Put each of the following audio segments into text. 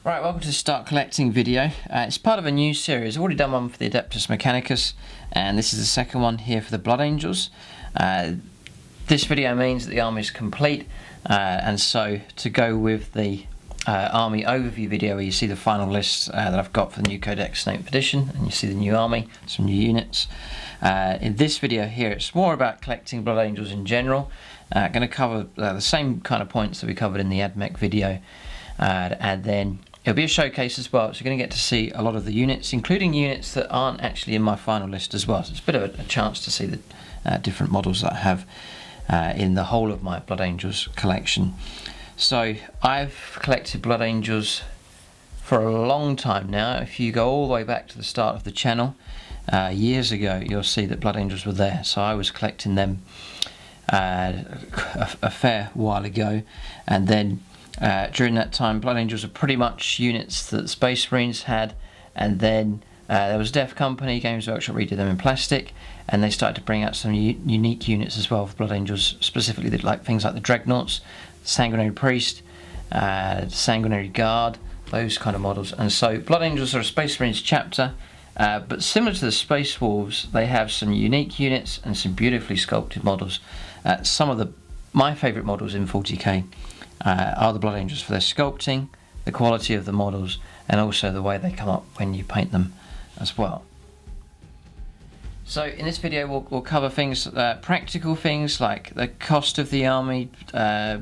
Right, welcome to the Start Collecting video. It's part of a new series. I've already done one for the Adeptus Mechanicus, and this is the second one here for the Blood Angels. This video means that the army is complete, and so to go with the army overview video where you see the final list that I've got for the new Codex 8th edition, and you see the new army, some new units. In this video here, it's more about collecting Blood Angels in general. Going to cover the same kind of points that we covered in the AdMech video, and then it'll be a showcase as well, so you're going to get to see a lot of the units, including units that aren't actually in my final list as well. So it's a bit of a chance to see the different models that I have in the whole of my Blood Angels collection. So I've collected Blood Angels for a long time now. If you go all the way back to the start of the channel, years ago, you'll see that Blood Angels were there. So I was collecting them a fair while ago, and then during that time, Blood Angels are pretty much units that Space Marines had, and then there was Def Company, Games Workshop redid them in plastic, and they started to bring out some unique units as well for Blood Angels, specifically like things like the Dreadnoughts, Sanguinary Priest, Sanguinary Guard, those kind of models. And so Blood Angels are a Space Marines chapter, but similar to the Space Wolves, they have some unique units and some beautifully sculpted models. Some of my favourite models in 40k are the Blood Angels for their sculpting, the quality of the models, and also the way they come up when you paint them as well. So in this video we'll cover things, practical things like the cost of the army,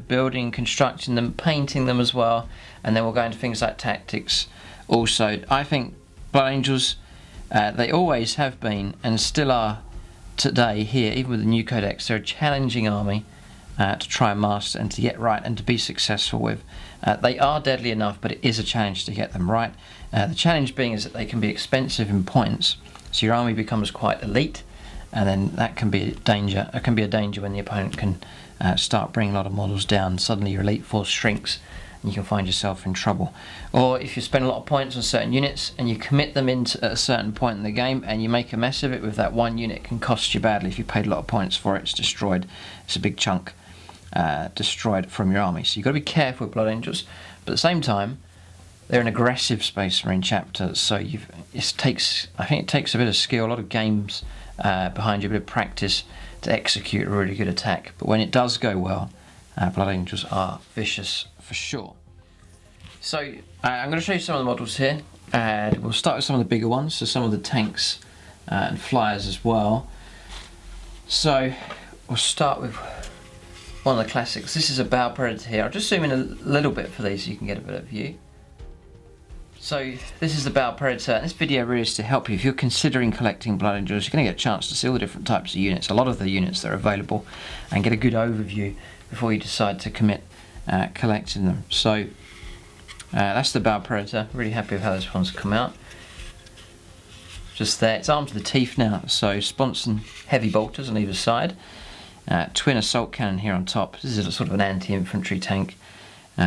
building, constructing them, painting them as well, and then we'll go into things like tactics. Also, I think Blood Angels, they always have been and still are today here, even with the new codex. They're a challenging army to try and master and to get right and to be successful with. They are deadly enough, but it is a challenge to get them right. The challenge being is that they can be expensive in points, so your army becomes quite elite, and then that can be a danger. It can be a danger when the opponent can start bringing a lot of models down. Suddenly your elite force shrinks and you can find yourself in trouble. Or if you spend a lot of points on certain units and you commit them into at a certain point in the game and you make a mess of it with that one unit, it can cost you badly. If you paid a lot of points for it, it's destroyed. It's a big chunk destroyed from your army. So you've got to be careful with Blood Angels, but at the same time they're an aggressive Space Marine chapter, so I think it takes a bit of skill, a lot of games behind you, a bit of practice to execute a really good attack. But when it does go well, Blood Angels are vicious for sure. So I'm going to show you some of the models here. We'll start with some of the bigger ones, so some of the tanks and flyers as well. So we'll start with one of the classics. This is a Bow Predator here. I'll just zoom in a little bit for these so you can get a better view. So this is the Bow Predator, and this video really is to help you if you're considering collecting Blood Angels. You're going to get a chance to see all the different types of units, a lot of the units that are available, and get a good overview before you decide to commit collecting them. So that's the Bow Predator. Really happy with how this one's come out. Just there, it's armed to the teeth now, so sponson heavy bolters on either side. Twin assault cannon here on top. This is a sort of an anti-infantry tank.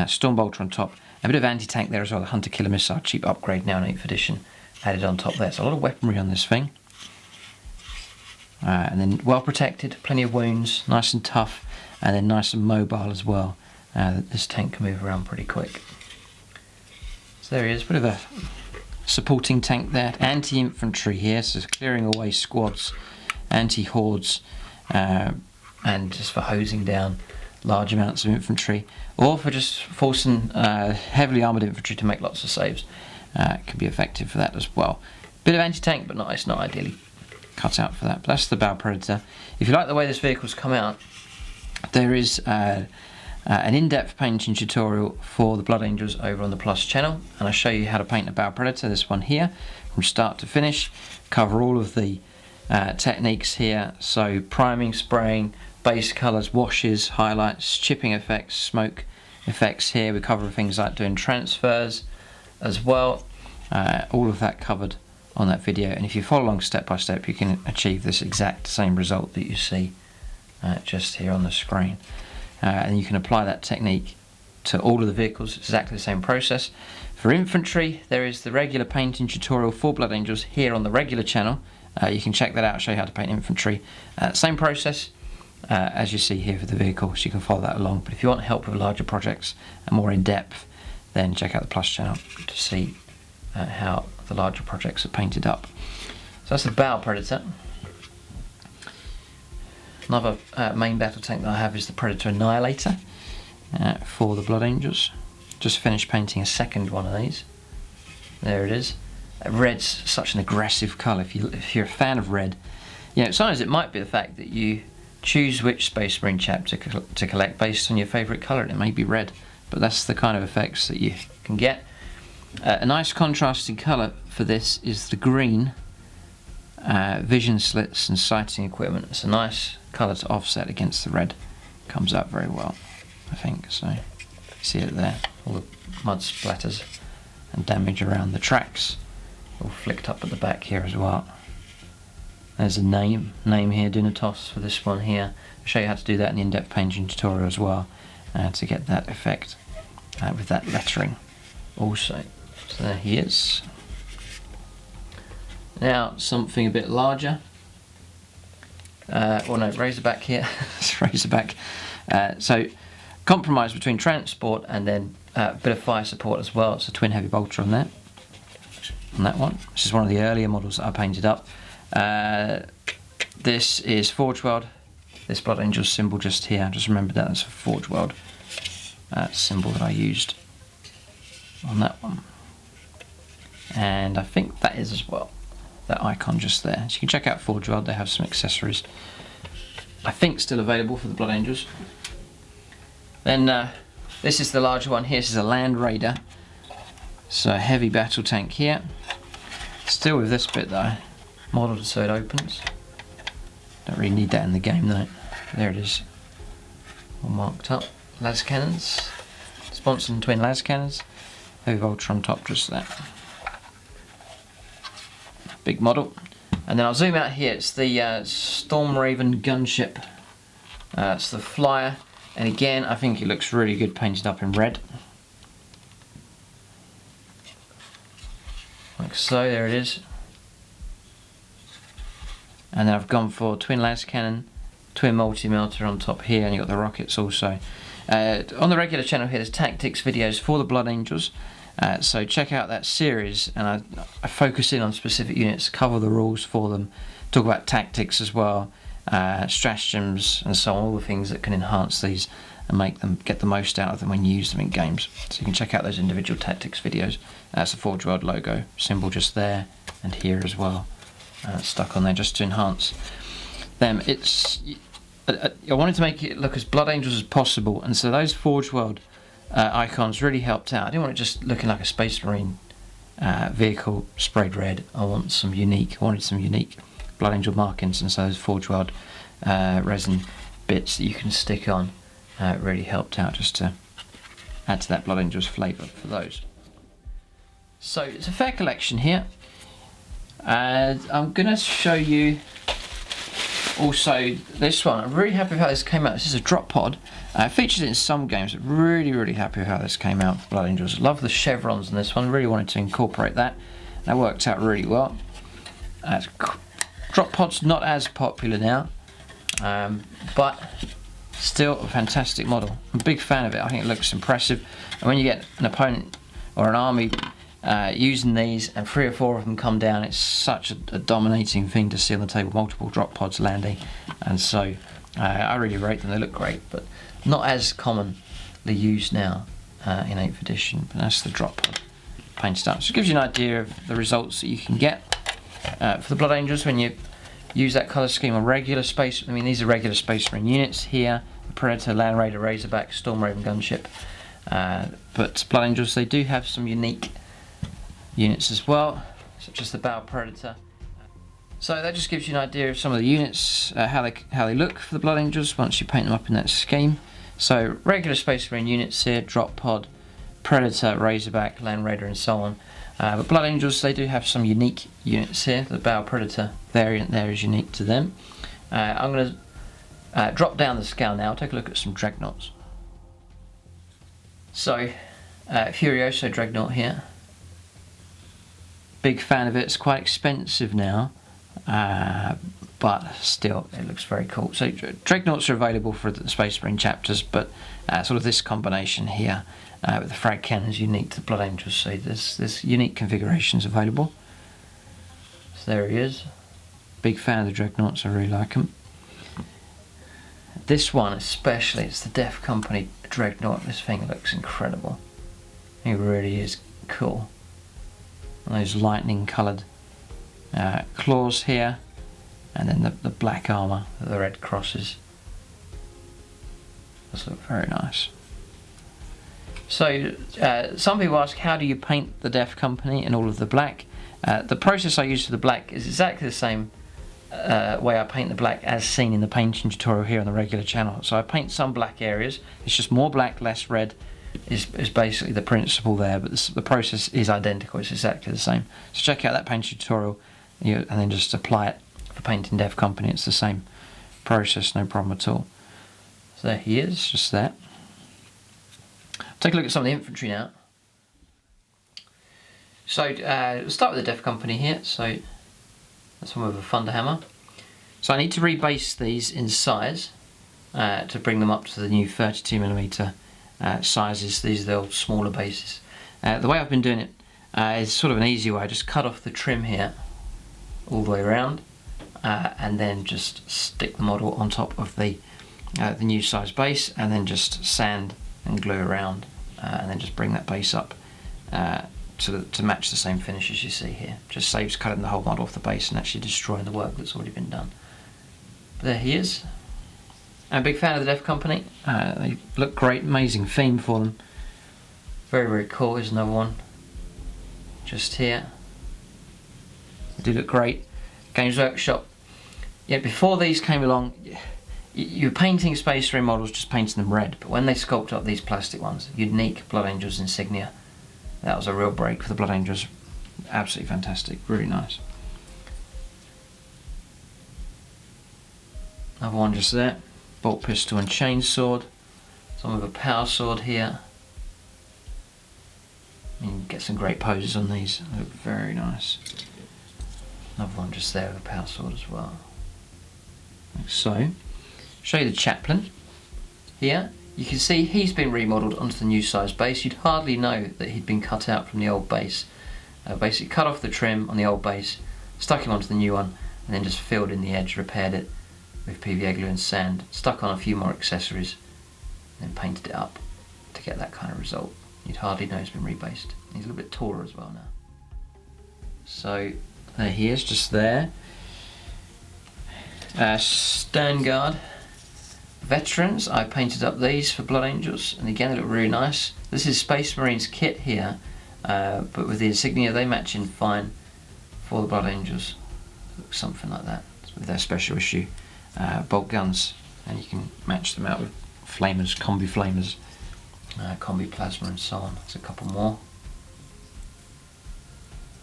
Storm bolter on top. A bit of anti-tank there as well. The Hunter Killer Missile, cheap upgrade now in 8th edition, added on top there. So a lot of weaponry on this thing. And then well protected, plenty of wounds, nice and tough, and then nice and mobile as well. This tank can move around pretty quick. So there he is, a bit of a supporting tank there. Anti-infantry here, so clearing away squads, anti-hordes, and just for hosing down large amounts of infantry, or for just forcing heavily armoured infantry to make lots of saves. It can be effective for that as well. Bit of anti-tank, but it's not ideally cut out for that. But that's the Bow Predator. If you like the way this vehicle's come out, there is an in-depth painting tutorial for the Blood Angels over on the Plus channel, and I show you how to paint a Bow Predator, this one here, from start to finish. Cover all of the techniques here, so priming, spraying, base colours, washes, highlights, chipping effects, smoke effects here. We cover things like doing transfers as well. All of that covered on that video, and if you follow along step by step you can achieve this exact same result that you see just here on the screen. And you can apply that technique to all of the vehicles. It's exactly the same process. For infantry, there is the regular painting tutorial for Blood Angels here on the regular channel. You can check that out, show you how to paint infantry. Same process as you see here for the vehicle, so you can follow that along. But if you want help with larger projects and more in depth, then check out the Plus channel to see how the larger projects are painted up. So that's the Battle Predator. Another main battle tank that I have is the Predator Annihilator for the Blood Angels. Just finished painting a second one of these. There it is. Red's such an aggressive colour. If you're a fan of red, you know, sometimes it might be the fact that you choose which Space Marine chap to collect based on your favourite colour, and it may be red, but that's the kind of effects that you can get. A nice contrasting colour for this is the green vision slits and sighting equipment. It's a nice colour to offset against the red. Comes out very well, I think. So you see it there, all the mud splatters and damage around the tracks, all flicked up at the back here as well. There's a name here, Dunatos, for this one here. I'll show you how to do that in the in-depth painting tutorial as well, to get that effect with that lettering also. So there he is. Now something a bit larger. Or no, Razorback here. It's Razorback. So compromise between transport and then a bit of fire support as well. It's a twin heavy bolter on there. On that one. This is one of the earlier models that I painted up. This is Forge World. This Blood Angel symbol just here. Just remember that as a Forge World symbol that I used on that one. And I think that is as well. That icon just there. So you can check out Forge World. They have some accessories, I think, still available for the Blood Angels. Then this is the larger one here. This is a Land Raider. So a heavy battle tank here. Still with this bit though, modelled so it opens. Don't really need that in the game though. There it is, all marked up. Las cannons, sponsored twin las cannons. Heavy bolter on top, just that. Big model. And then I'll zoom out here. It's the Storm Raven gunship. It's the flyer, and again I think it looks really good painted up in red. Like so, there it is. And then I've gone for twin las cannon, twin multi-melter on top here, and you've got the rockets also. On the regular channel here, there's tactics videos for the Blood Angels, so check out that series, and I focus in on specific units, cover the rules for them, talk about tactics as well, stratagems and so on, all the things that can enhance these and make them get the most out of them when you use them in games. So you can check out those individual tactics videos. That's the Forge World logo symbol just there and here as well, stuck on there just to enhance them. I wanted to make it look as Blood Angels as possible, and so those Forge World icons really helped out. I didn't want it just looking like a Space Marine vehicle sprayed red. I wanted some unique Blood Angel markings, and so those Forge World resin bits that you can stick on really helped out just to add to that Blood Angels flavour for those. So it's a fair collection here. I'm going to show you also this one. I'm really happy with how this came out. This is a drop pod. Featured in some games. Really happy with how this came out for Blood Angels. Love the chevrons in this one. Really wanted to incorporate that. That worked out really well. Drop pod's not as popular now, but still a fantastic model. I'm a big fan of it. I think it looks impressive, and when you get an opponent or an army using these and 3 or 4 of them come down, it's such a dominating thing to see on the table. Multiple drop pods landing, and so I really rate them. They look great, but not as commonly used now in 8th edition. But that's the drop pod painted up. So it gives you an idea of the results that you can get for the Blood Angels when you use that colour scheme on regular space. I mean, these are regular Space Marine units here. The Predator, Land Raider, Razorback, Storm Raven gunship. But Blood Angels, they do have some unique units as well, such as the Battle Predator. So that just gives you an idea of some of the units, how they look for the Blood Angels once you paint them up in that scheme. So regular Space Marine units here, drop pod, Predator, Razorback, Land Raider and so on. But Blood Angels, they do have some unique units here. The Battle Predator variant there is unique to them. I'm going to drop down the scale now, take a look at some Dreadnoughts. So, Furioso Dreadnought here. Big fan of it. It's quite expensive now, but still it looks very cool. So Dreadnoughts are available for the Space Marine chapters, but sort of this combination here with the frag cannon is unique to Blood Angels, so there's unique configurations available. So there he is. Big fan of the Dreadnoughts, I really like them. This one especially, it's the Def Company Dreadnought. This thing looks incredible. It really is cool. And those lightning coloured claws here, and then the black armour, the red crosses. Does look very nice. So some people ask, how do you paint the Def Company in all of the black? The process I use for the black is exactly the same way I paint the black as seen in the painting tutorial here on the regular channel. So I paint some black areas, it's just more black, less red is basically the principle there, but the process is identical, it's exactly the same. So check out that painting tutorial and then just apply it for painting Def Company. It's the same process, no problem at all. So there he is, just that. Take a look at some of the infantry now. So we'll start with the Def Company here. So that's one with a Thunderhammer. So I need to rebase these in size to bring them up to the new 32mm sizes. These are the old smaller bases. The way I've been doing it is sort of an easy way. I just cut off the trim here all the way around and then just stick the model on top of the new size base, and then just sand and glue around and then just bring that base up to match the same finish as you see here. Just saves cutting the whole model off the base and actually destroying the work that's already been done. But there he is. I'm a big fan of the Def Company. They look great, amazing theme for them. Very, very cool. Here's another one just here. They do look great. Games Workshop. Yeah, before these came along, you were painting Space Marine models, just painting them red, but when they sculpted up these plastic ones, unique Blood Angels insignia, that was a real break for the Blood Angels. Absolutely fantastic, really nice. Another one just there, bolt pistol and chainsword. Some with a power sword here. You can get some great poses on these, they look very nice. Another one just there with a power sword as well. Like so. Show you the chaplain here. You can see he's been remodelled onto the new size base. You'd hardly know that he'd been cut out from the old base. Basically cut off the trim on the old base, stuck him onto the new one, and then just filled in the edge, repaired it with PVA glue and sand, stuck on a few more accessories, and then painted it up to get that kind of result. You'd hardly know he's been rebased. He's a little bit taller as well now. So there he is, just there. Stern Guard veterans, I painted up these for Blood Angels, and again they look really nice. This is Space Marines kit here, but with the insignia they match in fine for the Blood Angels. Looks something like that with their special issue bolt guns, and you can match them out with flamers, combi flamers, combi plasma, and so on. There's a couple more.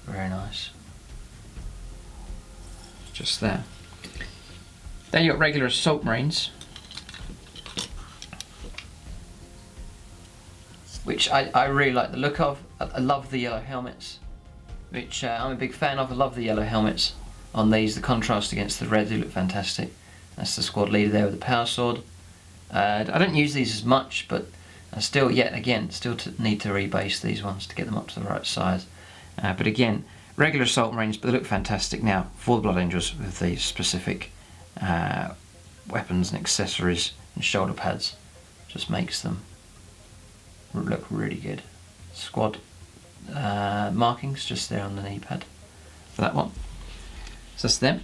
Very nice. Just there. Then you've got regular Assault Marines, which I really like the look of. I love the yellow helmets, which I'm a big fan of. I love the yellow helmets on these. The contrast against the red, they look fantastic. That's the squad leader there with the power sword. I don't use these as much, but I still, yet again, need to rebase these ones to get them up to the right size. But again, regular Assault Marines, but they look fantastic now for the Blood Angels with these specific weapons and accessories and shoulder pads. Just makes them look really good. Squad markings just there on the knee pad for that one. So that's them.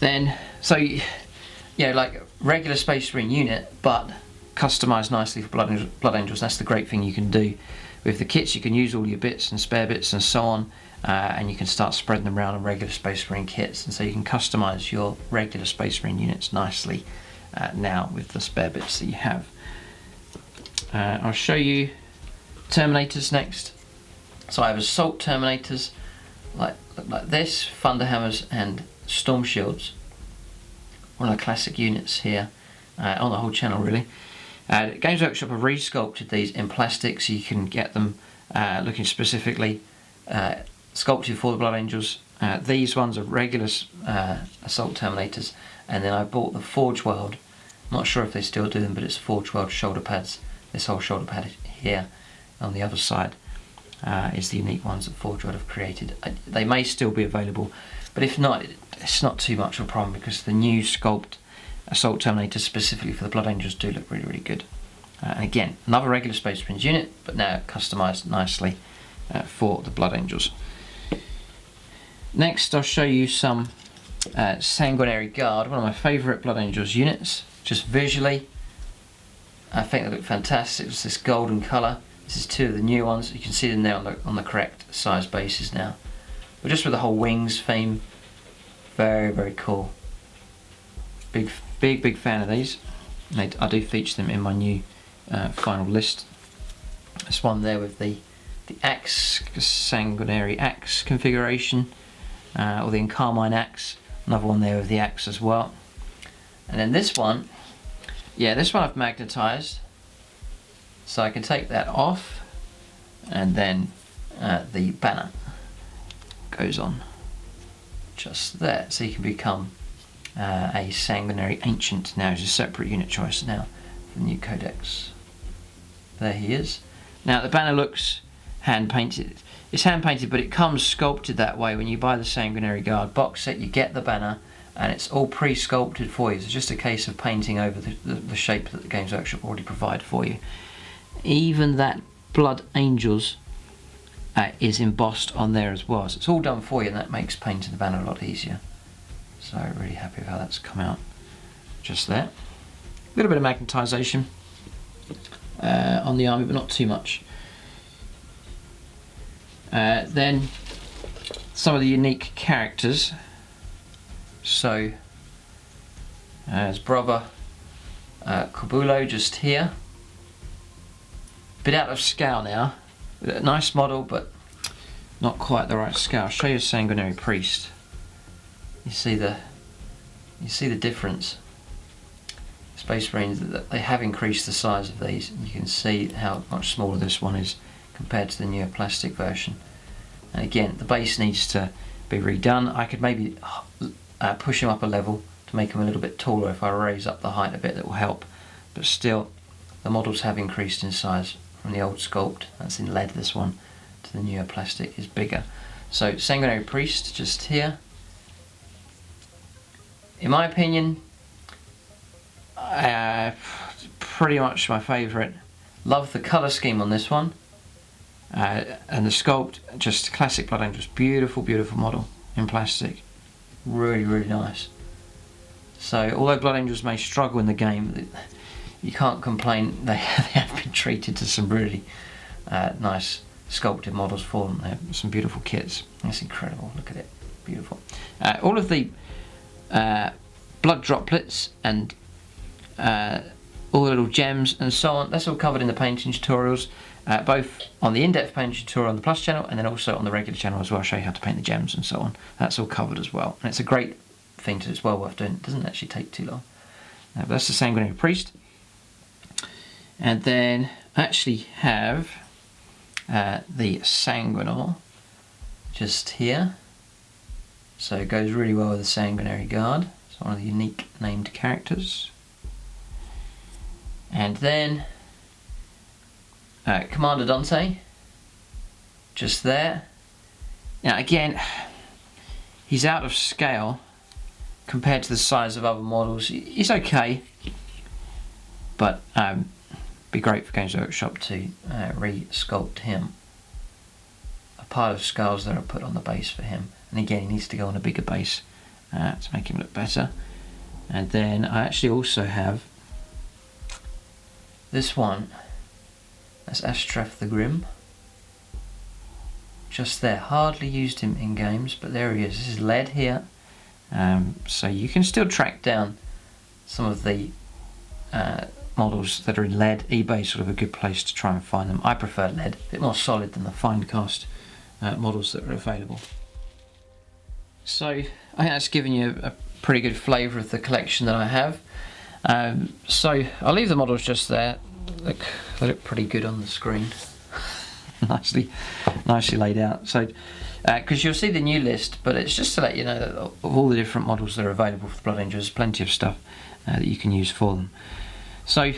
Then, so yeah, like regular Space Marine unit, but customised nicely for Blood Angels. That's the great thing you can do with the kits. You can use all your bits and spare bits and so on, and you can start spreading them around on regular Space Marine kits, and so you can customise your regular Space Marine units nicely now with the spare bits that you have. I'll show you Terminators next. So I have Assault Terminators look like this, Thunderhammers and Storm Shields. One of the classic units here on the whole channel really. Games Workshop have re-sculpted these in plastic so you can get them looking specifically sculpted for the Blood Angels These ones are regular assault Terminators, and then I bought the Forge World. I'm not sure if they still do them, but it's Forge World shoulder pads. This whole shoulder pad here on the other side is the unique ones that Forge World have created. They may still be available, but if not, it's not too much of a problem because the new sculpt assault Terminators specifically for the Blood Angels do look really, really good. And again, another regular Space Marines unit, but now customised nicely for the Blood Angels. Next, I'll show you some Sanguinary Guard, one of my favourite Blood Angels units. Just visually, I think they look fantastic. It's this golden colour. This is two of the new ones. You can see them there on the correct size bases now. But just with the whole wings theme, very, very cool. Big fan of these. I do feature them in my new final list. This one there with the axe, Sanguinary axe configuration, or the Encarmine axe. Another one there with the axe as well. And then this one, yeah, this one I've magnetised, so I can take that off, and then the banner goes on just there, so you can become a Sanguinary Ancient now. It's a separate unit choice now for the new codex. There he is. Now the banner looks hand painted. It's hand painted, but it comes sculpted that way. When you buy the Sanguinary Guard box set, you get the banner, and it's all pre-sculpted for you. It's just a case of painting over the shape that the Games Workshop already provide for you. Even that Blood Angels is embossed on there as well. So it's all done for you, and that makes painting the banner a lot easier. So really happy with how that's come out just there. A little bit of magnetisation on the army, but not too much. Then some of the unique characters. So as brother Corbulo just here. Bit out of scale now. A nice model, but not quite the right scale. I'll show you a Sanguinary Priest. You see the difference. Space Marines, they have increased the size of these. You can see how much smaller this one is compared to the newer plastic version. And again, the base needs to be redone. I could maybe push him up a level to make him a little bit taller. If I raise up the height a bit, that will help. But still, the models have increased in size from the old sculpt. That's in lead, this one, to the newer plastic is bigger. So Sanguinary Priest just here. In my opinion, pretty much my favourite. Love the colour scheme on this one, and the sculpt, just classic Blood Angels. Beautiful model in plastic, really nice. So although Blood Angels may struggle in the game, you can't complain. They have been treated to some really nice sculpted models for them. They have some beautiful kits. That's incredible. Look at it, beautiful. All of the blood droplets and all the little gems and so on, that's all covered in the painting tutorials, both on the in-depth painting tutorial on the Plus channel and then also on the regular channel as well. I'll show you how to paint the gems and so on. That's all covered as well, and it's a great thing to do. It's well worth doing. It doesn't actually take too long. But that's the Sanguinary Priest. And then I actually have the Sanguinor just here, so it goes really well with the Sanguinary Guard. It's one of the unique named characters. And then Commander Dante, just there. Now again, he's out of scale compared to the size of other models. He's okay, but be great for Games Workshop to re-sculpt him. A pile of skulls that are put on the base for him, and again he needs to go on a bigger base to make him look better. And then I actually also have this one. That's Astraf the Grim. Just there. Hardly used him in games, but there he is. This is lead here. So you can still track down some of the models that are in lead. eBay's sort of a good place to try and find them. I prefer lead, a bit more solid than the fine cast models that are available. So I think that's given you a pretty good flavour of the collection that I have. So I'll leave the models just there. They look pretty good on the screen. Nicely nicely laid out. So, because you'll see the new list, but it's just to let you know that of all the different models that are available for the Blood Angels, there's plenty of stuff that you can use for them. So,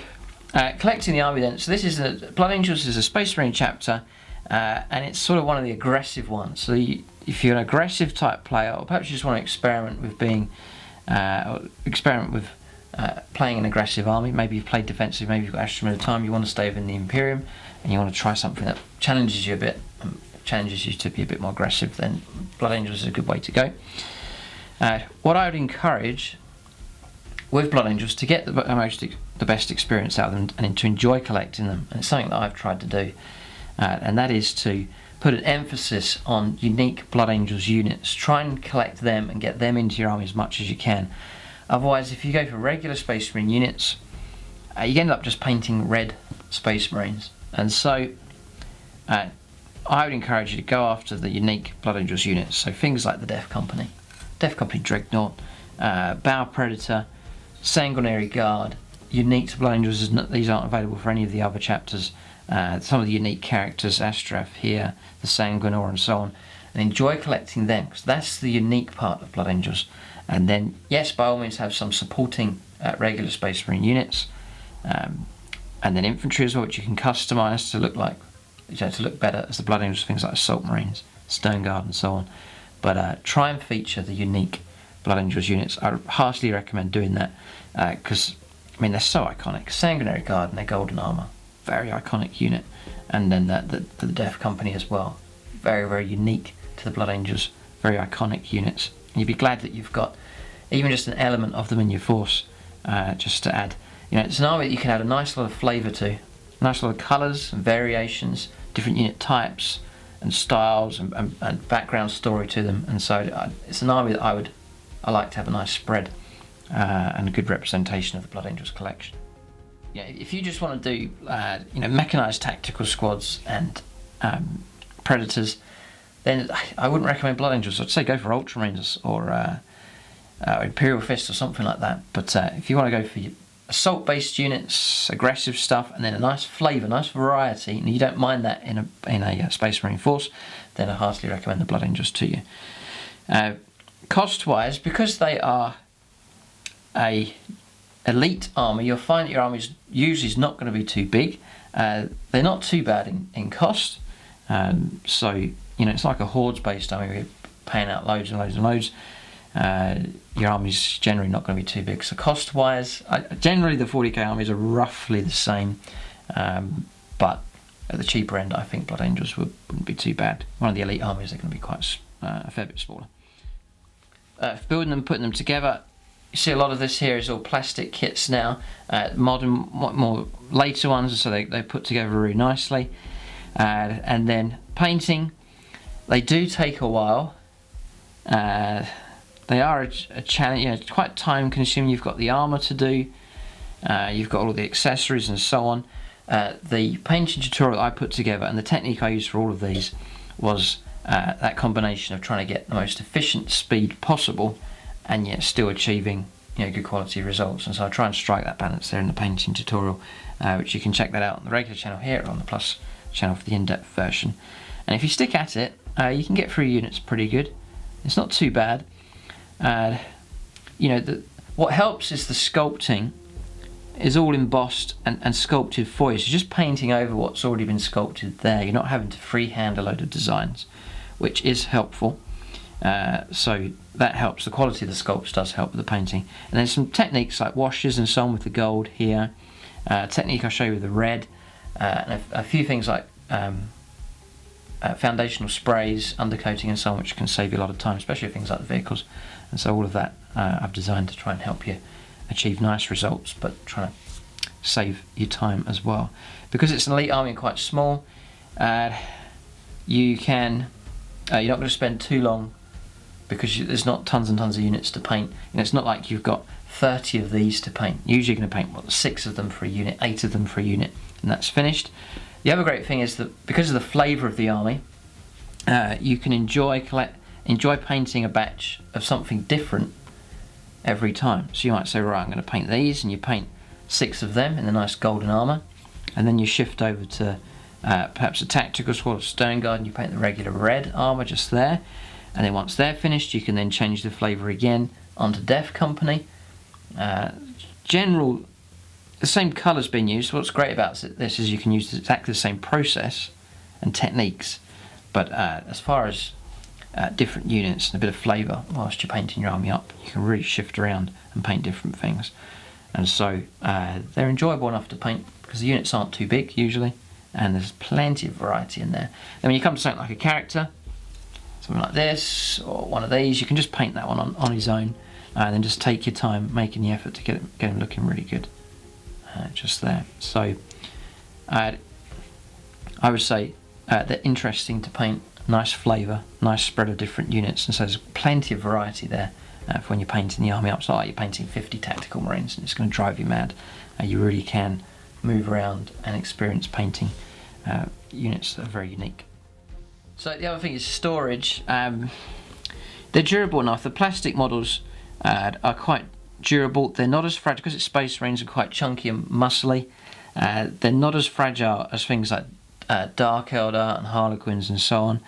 collecting the army then. So this is Blood Angels is a Space Marine chapter, and it's sort of one of the aggressive ones. So if you're an aggressive type player, or perhaps you just want to experiment with playing an aggressive army. Maybe you've played defensive, maybe you've got Astrum at a time, you want to stay within the Imperium, and you want to try something that challenges you a bit, challenges you to be a bit more aggressive, then Blood Angels is a good way to go. What I would encourage with Blood Angels to get the best experience out of them and to enjoy collecting them, and it's something that I've tried to do, and that is to put an emphasis on unique Blood Angels units. Try and collect them and get them into your army as much as you can. Otherwise, if you go for regular Space Marine units, you end up just painting red Space Marines. And so I would encourage you to go after the unique Blood Angels units. So things like the Death Company Dreadnought, Bow Predator, Sanguinary Guard, unique to Blood Angels. These aren't available for any of the other chapters. Some of the unique characters, Astraf here, the Sanguinor and so on. And enjoy collecting them, because that's the unique part of Blood Angels. And then, yes, by all means have some supporting regular Space Marine units. And then infantry as well, which you can customise to look better as the Blood Angels, things like Assault Marines, Stone Guard and so on. But try and feature the unique Blood Angels units. I heartily recommend doing that, because I mean they're so iconic. Sanguinary Guard and their golden armour, very iconic unit. And then the Death Company as well, very, very unique to the Blood Angels, very iconic units. And you'd be glad that you've got even just an element of them in your force, just to add. You know, it's an army that you can add a nice lot of flavour to, nice lot of colours and variations, different unit types and styles and background story to them. And so it's an army that I like to have a nice spread and a good representation of the Blood Angels collection. Yeah, if you just want to do mechanised tactical squads and predators, then I wouldn't recommend Blood Angels. I'd say go for Ultramarines or Imperial Fist or something like that. But if you want to go for assault-based units, aggressive stuff, and then a nice flavour, nice variety, and you don't mind that in a Space Marine force, then I heartily recommend the Blood Angels to you. Cost-wise, because they are a elite army, you'll find that your army usually is not going to be too big. They're not too bad in cost. So it's like a hordes-based army where you're paying out loads and loads and loads. Your army's generally not going to be too big. So cost-wise, generally the 40k armies are roughly the same, but at the cheaper end, I think Blood Angels wouldn't be too bad. One of the elite armies, they're going to be quite a fair bit smaller. Building them, putting them together, you see a lot of this here is all plastic kits now. Modern, more later ones, so they put together really nicely. And then painting, they do take a while. They are a challenge, quite time consuming. You've got the armour to do, you've got all the accessories and so on. The painting tutorial I put together and the technique I used for all of these was that combination of trying to get the most efficient speed possible and yet still achieving good quality results. And so I try and strike that balance there in the painting tutorial, which you can check that out on the regular channel here or on the Plus channel for the in-depth version. And if you stick at it, you can get through units pretty good. It's not too bad. What helps is the sculpting is all embossed and sculpted for you. So just painting over what's already been sculpted there. You're not having to freehand a load of designs, which is helpful. So that helps. The quality of the sculpts does help with the painting. And then some techniques like washes and so on with the gold here. Technique I'll show you with the red. And a few things like foundational sprays, undercoating and so on, which can save you a lot of time, especially things like the vehicles. And so all of that I've designed to try and help you achieve nice results, but trying to save you time as well. Because it's an elite army and quite small, you're not going to spend too long, because there's not tons and tons of units to paint. It's not like you've got 30 of these to paint. Usually you're going to paint 6 of them for a unit, 8 of them for a unit, and that's finished. The other great thing is that because of the flavour of the army, you can enjoy painting a batch of something different every time. So you might say, right, I'm going to paint these, and you paint 6 of them in the nice golden armour, and then you shift over to perhaps a tactical squad or stone guard, and you paint the regular red armour just there. And then once they're finished, you can then change the flavour again onto Def Company. The same colour's been used. What's great about this is you can use exactly the same process and techniques, but as far as different units and a bit of flavour whilst you're painting your army up, you can really shift around and paint different things. And so they're enjoyable enough to paint because the units aren't too big usually, and there's plenty of variety in there. Then when you come to something like a character, something like this or one of these, you can just paint that one on his own, and then just take your time making the effort to get him looking really good just there. So I would say they're interesting to paint, nice flavour, nice spread of different units, and so there's plenty of variety there for when you're painting the army up. It's not like you're painting 50 tactical marines and it's going to drive you mad. You really can move around and experience painting units that are very unique. So the other thing is storage. They're durable enough. The plastic models are quite durable. They're not as fragile because it's Space Marines and quite chunky and muscly. They're not as fragile as things like Dark Eldar and Harlequins and so on.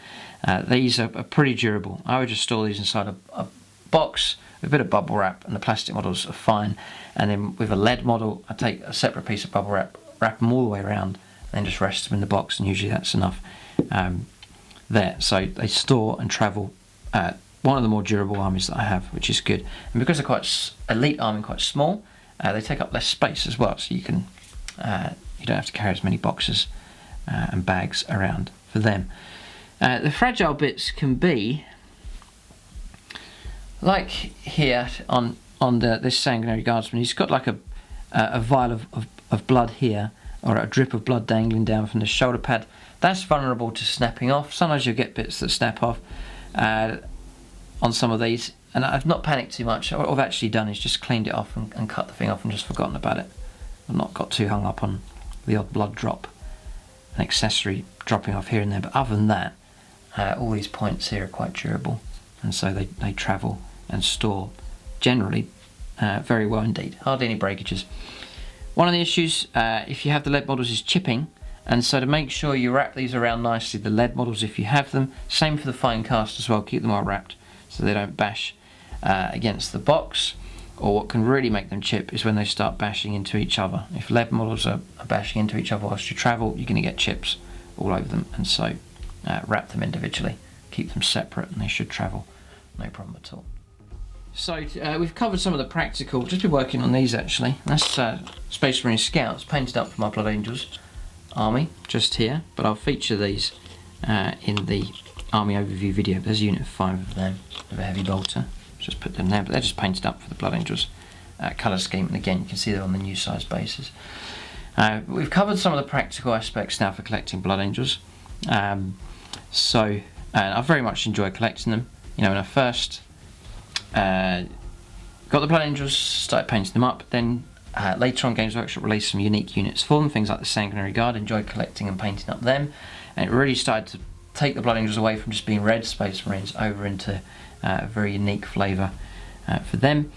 These are pretty durable. I would just store these inside a box with a bit of bubble wrap, and the plastic models are fine. And then with a lead model, I take a separate piece of bubble wrap, wrap them all the way around, and then just rest them in the box, and usually that's enough there. So they store and travel. One of the more durable armies that I have, which is good. And because they're quite elite army, quite small, they take up less space as well. So you can you don't have to carry as many boxes and bags around for them. The fragile bits can be like here on this Sanguinary Guardsman. He's got like a vial of blood here, or a drip of blood dangling down from the shoulder pad. That's vulnerable to snapping off. Sometimes you'll get bits that snap off on some of these, and I've not panicked too much. What I've actually done is just cleaned it off and cut the thing off and just forgotten about it. I've not got too hung up on the odd blood drop, an accessory dropping off here and there, but other than that, all these points here are quite durable, and so they travel and store generally very well indeed. Hardly any breakages. One of the issues if you have the lead models is chipping, and so to make sure you wrap these around nicely, the lead models if you have them, same for the fine cast as well, keep them well wrapped so they don't bash against the box. Or what can really make them chip is when they start bashing into each other. If lead models are bashing into each other whilst you travel, you're going to get chips all over them, and so wrap them individually, keep them separate, and they should travel no problem at all. So we've covered some of the practical, just been working on these actually. That's Space Marine Scouts painted up for my Blood Angels army just here, but I'll feature these in the army overview video. There's a unit of 5 of them with a heavy bolter. Just put them there, but they're just painted up for the Blood Angels colour scheme, and again you can see they're on the new size bases. We've covered some of the practical aspects now for collecting Blood Angels, so I very much enjoy collecting them. You know, when I first got the Blood Angels, started painting them up, then later on Games Workshop released some unique units for them, things like the Sanguinary Guard, enjoyed collecting and painting up them, and it really started to take the Blood Angels away from just being red Space Marines over into a very unique flavour for them.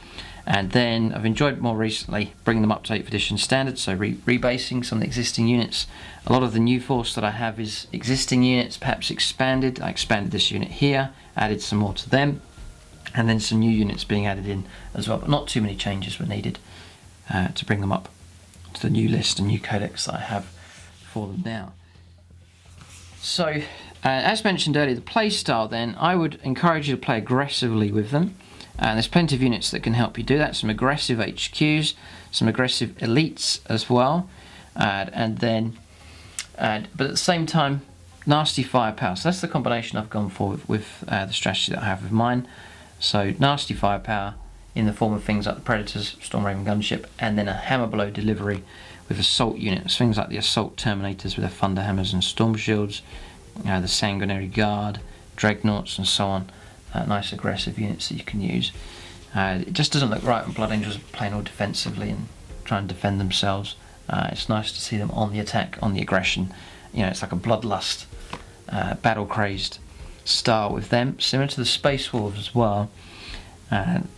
And then I've enjoyed more recently bringing them up to 8th edition standard, so rebasing some of the existing units. A lot of the new force that I have is existing units, perhaps expanded. I expanded this unit here, added some more to them, and then some new units being added in as well, but not too many changes were needed to bring them up to the new list and new codex that I have for them now. So as mentioned earlier, the play style then, I would encourage you to play aggressively with them. And there's plenty of units that can help you do that. Some aggressive HQs, some aggressive elites as well, but at the same time, nasty firepower. So that's the combination I've gone for with the strategy that I have with mine. So nasty firepower in the form of things like the Predators, Storm Raven gunship, and then a hammer blow delivery with assault units. Things like the assault Terminators with their thunder hammers and storm shields, the Sanguinary Guard, Dreadnoughts, and so on. Nice aggressive units that you can use. It just doesn't look right when Blood Angels are playing all defensively and trying to defend themselves. It's nice to see them on the attack, on the aggression. You know, it's like a bloodlust, battle-crazed style with them, similar to the Space Wolves as well.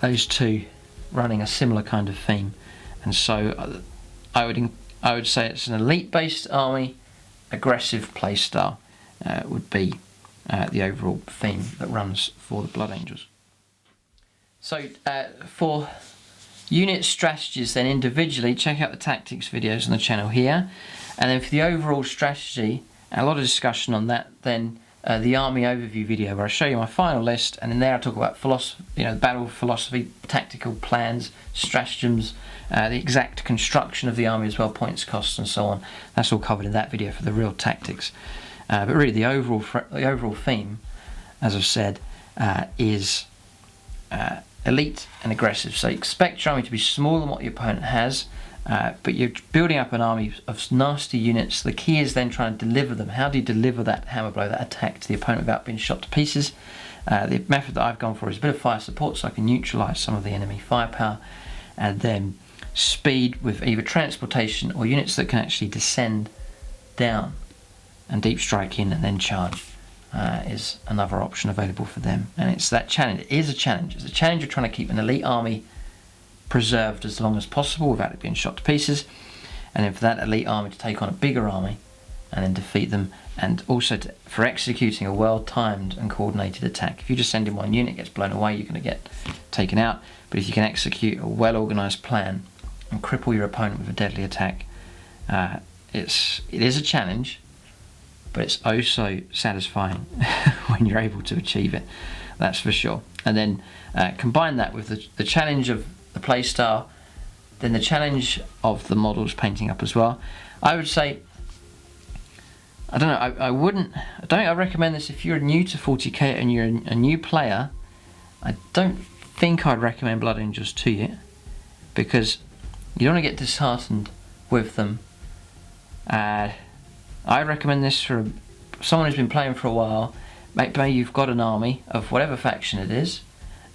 Those two running a similar kind of theme, and so I would say it's an elite-based army aggressive playstyle would be the overall theme that runs for the Blood Angels. So for unit strategies then individually, check out the tactics videos on the channel here, and then for the overall strategy, a lot of discussion on that, then the army overview video where I show you my final list, and in there I talk about philosophy, the battle philosophy, tactical plans, stratagems, the exact construction of the army as well, points, costs and so on. That's all covered in that video for the real tactics. But really the overall theme, as I've said, is elite and aggressive. So expect your army to be smaller than what your opponent has, but you're building up an army of nasty units. The key is then trying to deliver them. How do you deliver that hammer blow, that attack to the opponent without being shot to pieces? The method that I've gone for is a bit of fire support, so I can neutralise some of the enemy firepower, and then speed with either transportation or units that can actually descend down and deep strike in and then charge is another option available for them. And it's that challenge. It is a challenge. It's a challenge of trying to keep an elite army preserved as long as possible without it being shot to pieces, and then for that elite army to take on a bigger army and then defeat them, and also for executing a well-timed and coordinated attack. If you just send in one unit, it gets blown away, you're going to get taken out. But if you can execute a well-organised plan and cripple your opponent with a deadly attack, it is a challenge, but it's also satisfying when you're able to achieve it, that's for sure. And then combine that with the challenge of the playstyle, then the challenge of the models painting up as well. I would say, I don't know, I recommend this if you're new to 40k and you're a new player. I don't think I'd recommend Blood Angels to you, because you don't want to get disheartened with them. I recommend this for someone who's been playing for a while. Maybe you've got an army of whatever faction it is,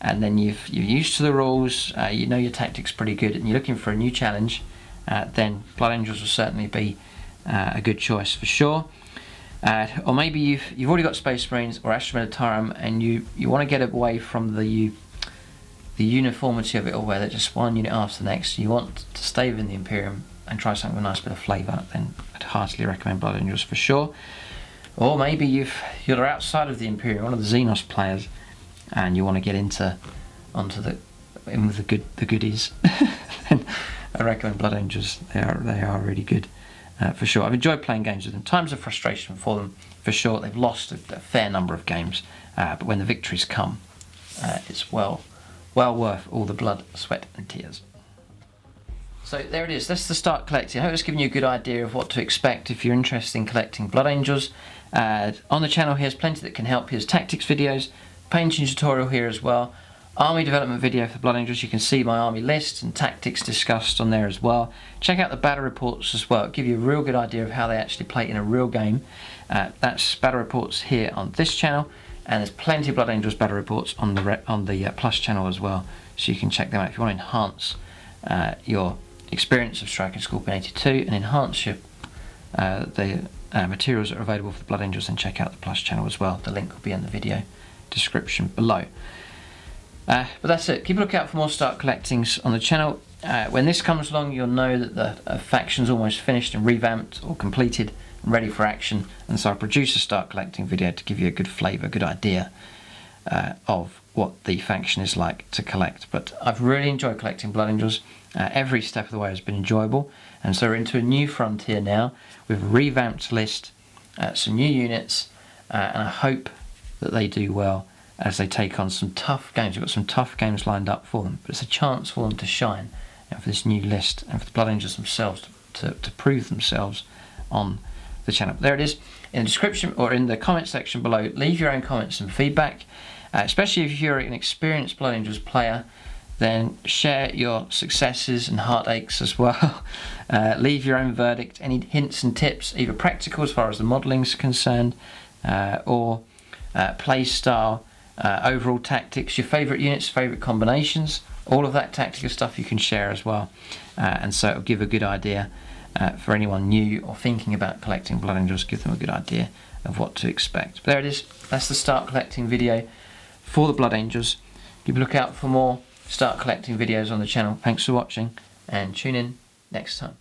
and then you're used to the rules, you know your tactics pretty good, and you're looking for a new challenge, then Blood Angels will certainly be a good choice for sure. Or maybe you've already got Space Marines or Astra Militarum, and you want to get away from the uniformity of it all, where they're just one unit after the next. You want to stay within the Imperium and try something with a nice bit of flavour, then I'd heartily recommend Blood Angels for sure. Or maybe you're outside of the Imperium, one of the Xenos players, and you want to get in with the goodies. Then I recommend Blood Angels. They are really good for sure. I've enjoyed playing games with them. Times of frustration for them for sure. They've lost a fair number of games, but when the victories come, it's well worth all the blood, sweat and tears. So there it is, that's the start collecting. I hope it's given you a good idea of what to expect if you're interested in collecting Blood Angels. On the channel here's plenty that can help. Here's tactics videos, painting tutorial here as well, army development video for Blood Angels. You can see my army list and tactics discussed on there as well. Check out the battle reports as well, give you a real good idea of how they actually play in a real game. That's battle reports here on this channel, and there's plenty of Blood Angels battle reports on the Plus channel as well, so you can check them out if you want to enhance your experience of Striking Scorpion 82 and enhance your materials that are available for the Blood Angels. Then check out the Plus channel as well. The link will be in the video description below. But that's it. Keep a lookout for more start collectings on the channel. When this comes along, you'll know that the faction's almost finished and revamped or completed and ready for action, and so I produce a start collecting video to give you a good flavour, good idea of what the faction is like to collect. But I've really enjoyed collecting Blood Angels. Every step of the way has been enjoyable, and so we're into a new frontier now with a revamped list, some new units, and I hope that they do well as they take on some tough games. We've got some tough games lined up for them, but it's a chance for them to shine, and for this new list and for the Blood Angels themselves to prove themselves on the channel. There it is in the description or in the comment section below. Leave your own comments and feedback, especially if you're an experienced Blood Angels player. Then share your successes and heartaches as well. Leave your own verdict, any hints and tips, either practical as far as the modelling is concerned, or play style, overall tactics, your favourite units, favourite combinations, all of that tactical stuff you can share as well. And so it'll give a good idea for anyone new or thinking about collecting Blood Angels, give them a good idea of what to expect. But there it is, that's the start collecting video for the Blood Angels. Keep a look out for more start collecting videos on the channel. Thanks for watching, and tune in next time.